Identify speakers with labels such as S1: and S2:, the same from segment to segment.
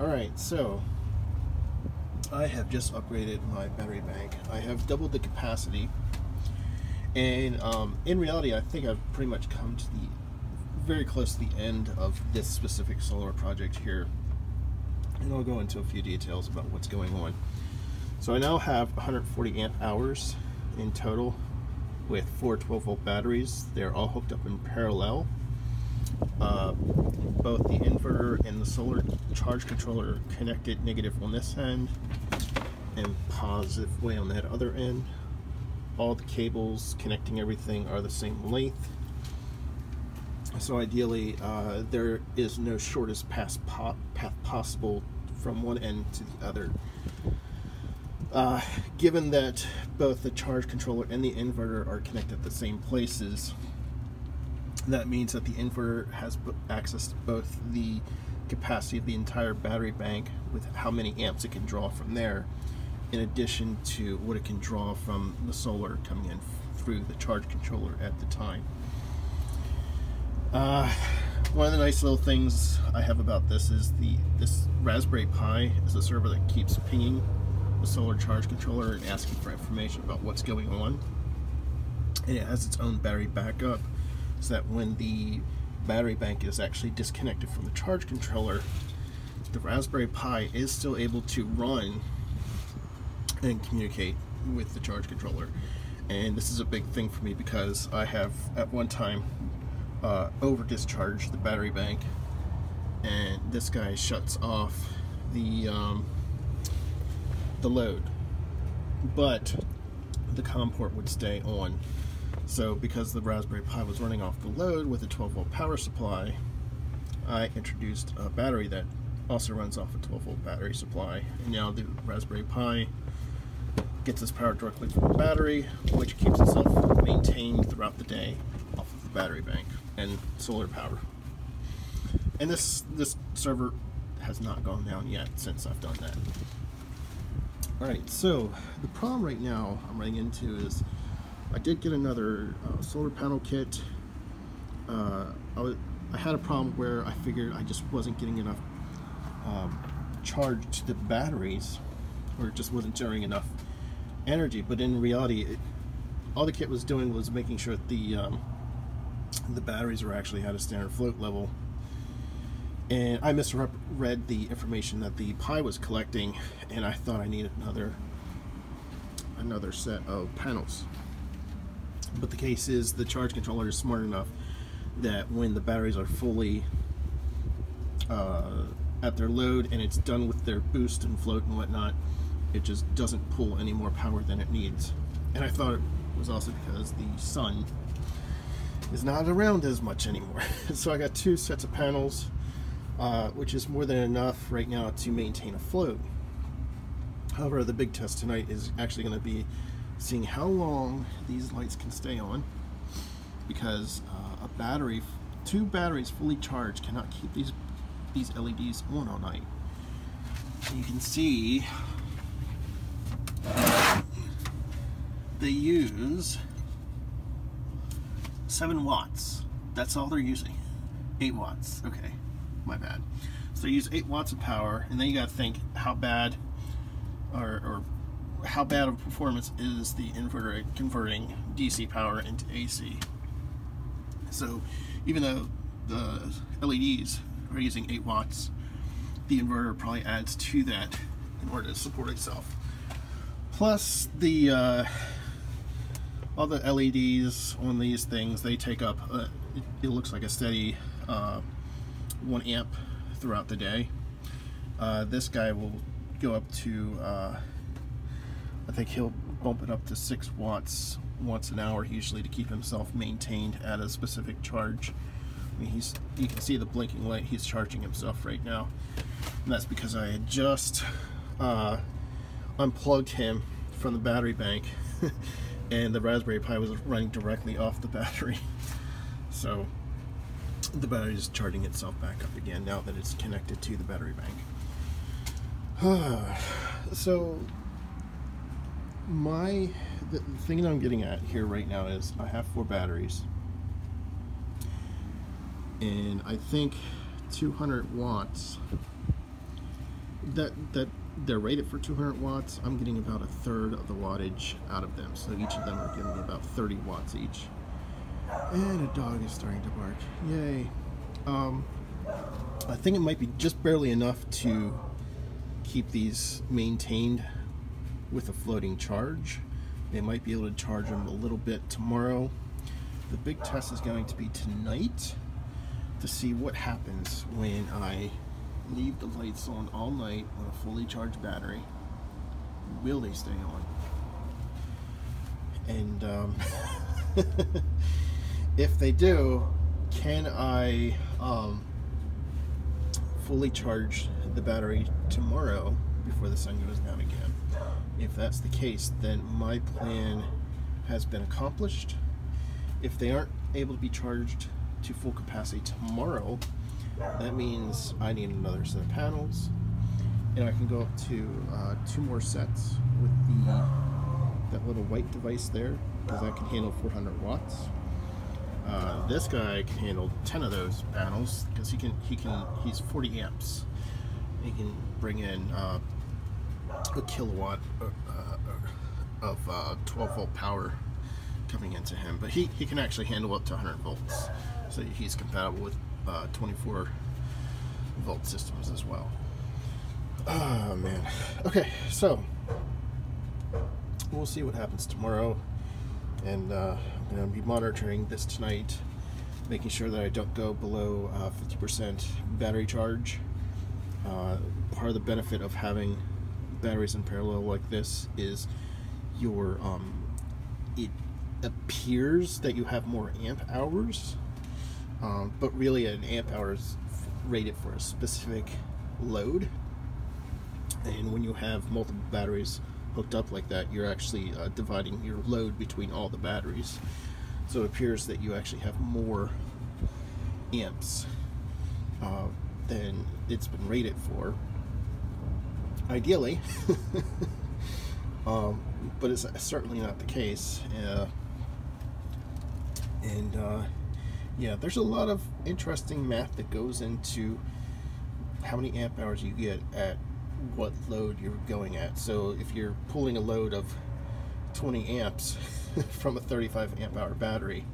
S1: Alright, so I have just upgraded my battery bank. I have doubled the capacity, and in reality I think I've pretty much come to the very close to the end of this specific solar project here, and I'll go into a few details about what's going on. So I now have 140 amp hours in total with 4 12-volt batteries. They're all hooked up in parallel. Both the inverter and the solar charge controller are connected negative on this end and positive way on that other end. All the cables connecting everything are the same length. So ideally, there is no shortest path possible from one end to the other. Given that both the charge controller and the inverter are connected at the same places, that means that the inverter has access to both the capacity of the entire battery bank with how many amps it can draw from there, in addition to what it can draw from the solar coming in through the charge controller at the time. One of the nice little things I have about this is this Raspberry Pi is a server that keeps pinging the solar charge controller and asking for information about what's going on, and it has its own battery backup, so that when the battery bank is actually disconnected from the charge controller, the Raspberry Pi is still able to run and communicate with the charge controller. And this is a big thing for me because I have at one time over discharged the battery bank, and this guy shuts off the load, but the COM port would stay on. So because the Raspberry Pi was running off the load with a 12-volt power supply, I introduced a battery that also runs off a 12-volt battery supply, and now the Raspberry Pi gets its power directly from the battery, which keeps itself maintained throughout the day off of the battery bank and solar power. And this server has not gone down yet since I've done that. Alright, so the problem right now I'm running into is I did get another solar panel kit. I had a problem where I figured I just wasn't getting enough charge to the batteries, or it just wasn't generating enough energy. But in reality, all the kit was doing was making sure that the batteries were actually at a standard float level. And I misread the information that the Pi was collecting, and I thought I needed another set of panels. But the case is, the charge controller is smart enough that when the batteries are fully at their load and it's done with their boost and float and whatnot, it just doesn't pull any more power than it needs. And I thought it was also because the sun is not around as much anymore. So I got 2 sets of panels, which is more than enough right now to maintain a float. However, the big test tonight is actually going to be seeing how long these lights can stay on, because a 2 batteries fully charged cannot keep these LEDs on all night. You can see they use 7 watts. That's all they're using. 8 watts. Okay, my bad. So they use 8 watts of power, and then you got to think how bad or how bad of performance is the inverter at converting DC power into AC. So even though the LEDs are using 8 watts, the inverter probably adds to that in order to support itself. Plus the all the LEDs on these things, they take up it looks like a steady 1 amp throughout the day. This guy will go up to I think he'll bump it up to 6 watts once an hour usually to keep himself maintained at a specific charge. I mean, you can see the blinking light. He's charging himself right now, and that's because I had just unplugged him from the battery bank and the Raspberry Pi was running directly off the battery. So the battery is charging itself back up again now that it's connected to the battery bank. So the thing that I'm getting at here right now is I have 4 batteries, and I think 200 watts that they're rated for 200 watts. I'm getting about a third of the wattage out of them, so each of them are giving me about 30 watts each. And a dog is starting to bark. Yay. I think it might be just barely enough to keep these maintained with a floating charge. They might be able to charge them a little bit tomorrow. The big test is going to be tonight to see what happens when I leave the lights on all night on a fully charged battery. Will they stay on? And if they do, can I fully charge the battery tomorrow before the sun goes down again? If that's the case, then my plan has been accomplished. If they aren't able to be charged to full capacity tomorrow, that means I need another set of panels, and I can go up to 2 more sets with that little white device there, because that can handle 400 watts. This guy can handle 10 of those panels because he's 40 amps. He can bring in a kilowatt of 12 volt power coming into him, but he can actually handle up to 100 volts, so he's compatible with 24 volt systems as well. Oh man. Okay, so we'll see what happens tomorrow, and I'm going to be monitoring this tonight, making sure that I don't go below 50% battery charge. Part of the benefit of having batteries in parallel like this is your it appears that you have more amp hours, but really an amp hour is rated for a specific load, and when you have multiple batteries hooked up like that, you're actually dividing your load between all the batteries, so it appears that you actually have more amps than it's been rated for, ideally. But it's certainly not the case. Yeah, there's a lot of interesting math that goes into how many amp hours you get at what load you're going at. So if you're pulling a load of 20 amps from a 35 amp hour battery,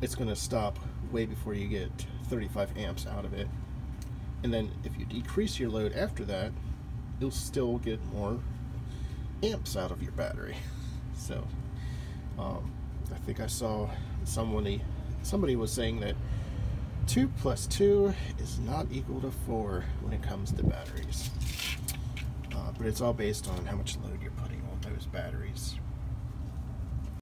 S1: it's going to stop way before you get 35 amps out of it. And then if you decrease your load after that, you'll still get more amps out of your battery. So I think I saw somebody was saying that 2 plus 2 is not equal to 4 when it comes to batteries, but it's all based on how much load you're putting on those batteries.